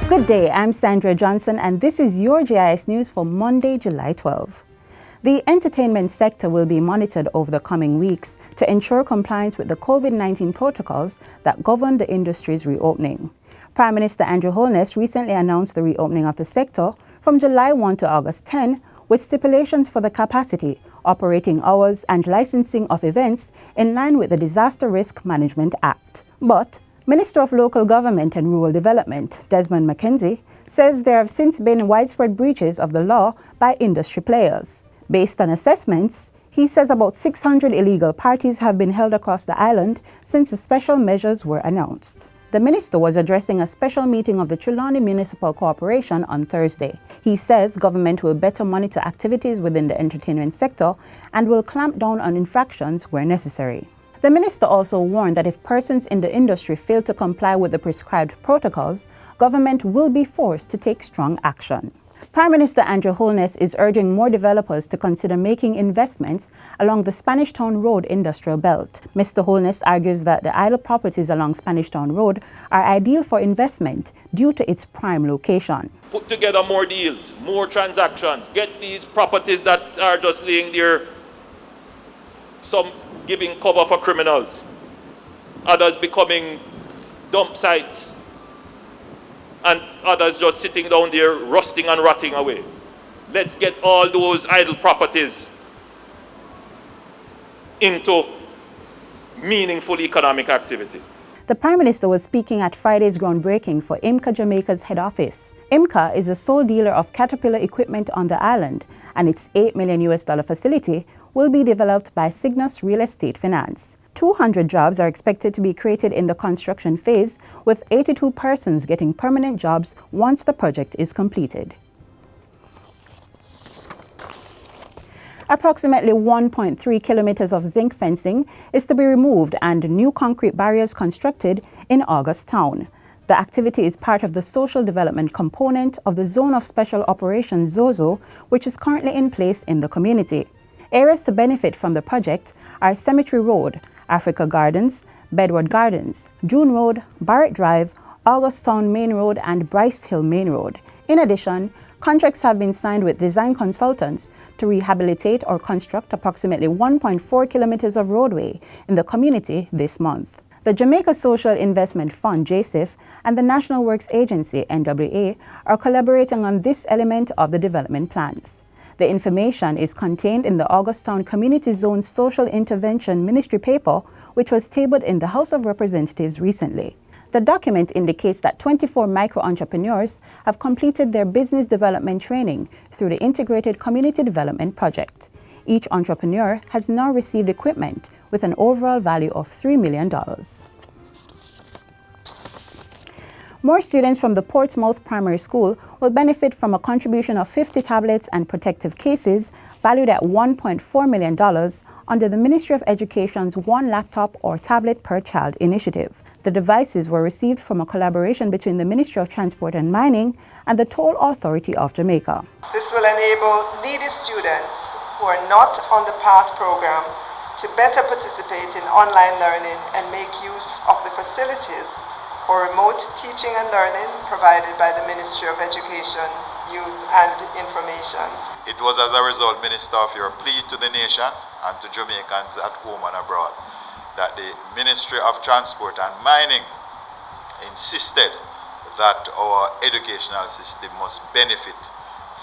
Good day, I'm Sandra Johnson and this is your JIS News for Monday, July 12. The entertainment sector will be monitored over the coming weeks to ensure compliance with the COVID-19 protocols that govern the industry's reopening. Prime Minister Andrew Holness recently announced the reopening of the sector from July 1 to August 10 with stipulations for the capacity, operating hours and licensing of events in line with the Disaster Risk Management Act. But Minister of Local Government and Rural Development, Desmond McKenzie, says there have since been widespread breaches of the law by industry players. Based on assessments, he says about 600 illegal parties have been held across the island since the special measures were announced. The minister was addressing a special meeting of the Trelawney Municipal Corporation on Thursday. He says government will better monitor activities within the entertainment sector and will clamp down on infractions where necessary. The minister also warned that if persons in the industry fail to comply with the prescribed protocols, government will be forced to take strong action. Prime Minister Andrew Holness is urging more developers to consider making investments along the Spanish Town Road industrial belt. Mr. Holness argues that the idle properties along Spanish Town Road are ideal for investment due to its prime location. Put together more deals, more transactions, get these properties that are just laying there, some giving cover for criminals, others becoming dump sites, and others just sitting down there rusting and rotting away. Let's get all those idle properties into meaningful economic activity. The Prime Minister was speaking at Friday's groundbreaking for IMCA Jamaica's head office. IMCA is the sole dealer of Caterpillar equipment on the island, and its $8 million facility will be developed by Cygnus Real Estate Finance. 200 jobs are expected to be created in the construction phase, with 82 persons getting permanent jobs once the project is completed. Approximately 1.3 kilometers of zinc fencing is to be removed and new concrete barriers constructed in August Town. The activity is part of the social development component of the Zone of Special Operations ZOZO, which is currently in place in the community. Areas to benefit from the project are Cemetery Road, Africa Gardens, Bedward Gardens, June Road, Barrett Drive, Augustown Main Road and Bryce Hill Main Road. In addition, contracts have been signed with design consultants to rehabilitate or construct approximately 1.4 kilometers of roadway in the community this month. The Jamaica Social Investment Fund, JSIF, and the National Works Agency, NWA, are collaborating on this element of the development plans. The information is contained in the Augustown Community Zone Social Intervention Ministry paper, which was tabled in the House of Representatives recently. The document indicates that 24 micro-entrepreneurs have completed their business development training through the Integrated Community Development Project. Each entrepreneur has now received equipment with an overall value of $3 million. More students from the Portsmouth Primary School will benefit from a contribution of 50 tablets and protective cases valued at $1.4 million under the Ministry of Education's One Laptop or Tablet Per Child initiative. The devices were received from a collaboration between the Ministry of Transport and Mining and the Toll Authority of Jamaica. This will enable needy students who are not on the PATH program to better participate in online learning and make use of the facilities for remote teaching and learning provided by the Ministry of Education, Youth and Information. It was as a result, Minister, of your plea to the nation and to Jamaicans at home and abroad that the Ministry of Transport and Mining insisted that our educational system must benefit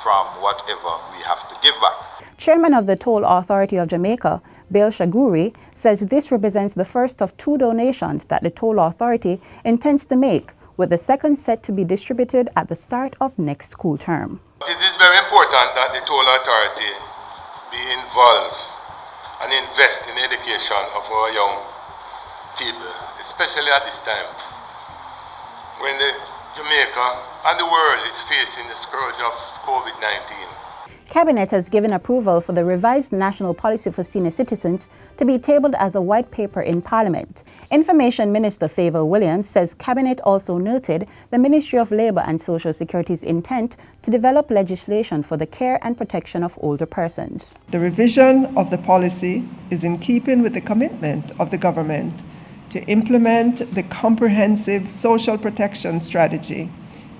from whatever we have to give back. Chairman of the Toll Authority of Jamaica, Bail Shaguri, says this represents the first of 2 donations that the Toll Authority intends to make, with the second set to be distributed at the start of next school term. It is very important that the Toll Authority be involved and invest in education of our young people, especially at this time when Jamaica and the world is facing the scourge of COVID-19. Cabinet has given approval for the revised National Policy for Senior Citizens to be tabled as a white paper in Parliament. Information Minister Favour Williams says Cabinet also noted the Ministry of Labour and Social Security's intent to develop legislation for the care and protection of older persons. The revision of the policy is in keeping with the commitment of the government to implement the comprehensive social protection strategy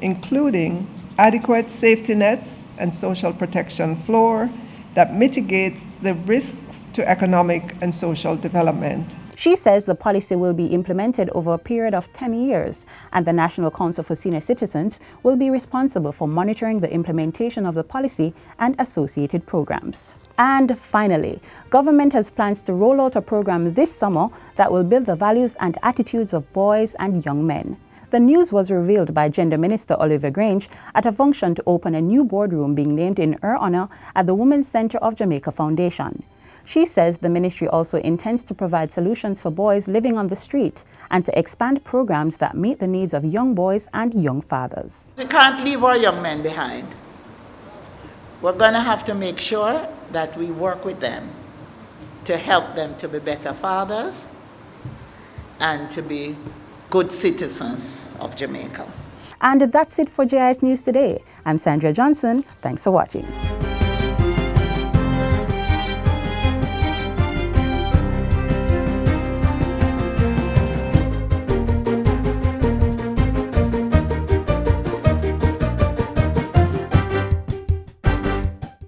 including adequate safety nets and social protection floor that mitigates the risks to economic and social development. She says the policy will be implemented over a period of 10 years, and the National Council for Senior Citizens will be responsible for monitoring the implementation of the policy and associated programs. And finally, government has plans to roll out a program this summer that will build the values and attitudes of boys and young men. The news was revealed by Gender Minister Olivia Grange at a function to open a new boardroom being named in her honor at the Women's Center of Jamaica Foundation. She says the ministry also intends to provide solutions for boys living on the street and to expand programs that meet the needs of young boys and young fathers. We can't leave our young men behind. We're going to have to make sure that we work with them to help them to be better fathers and to be good citizens of Jamaica. And that's it for JIS News today. I'm Sandra Johnson. Thanks for watching.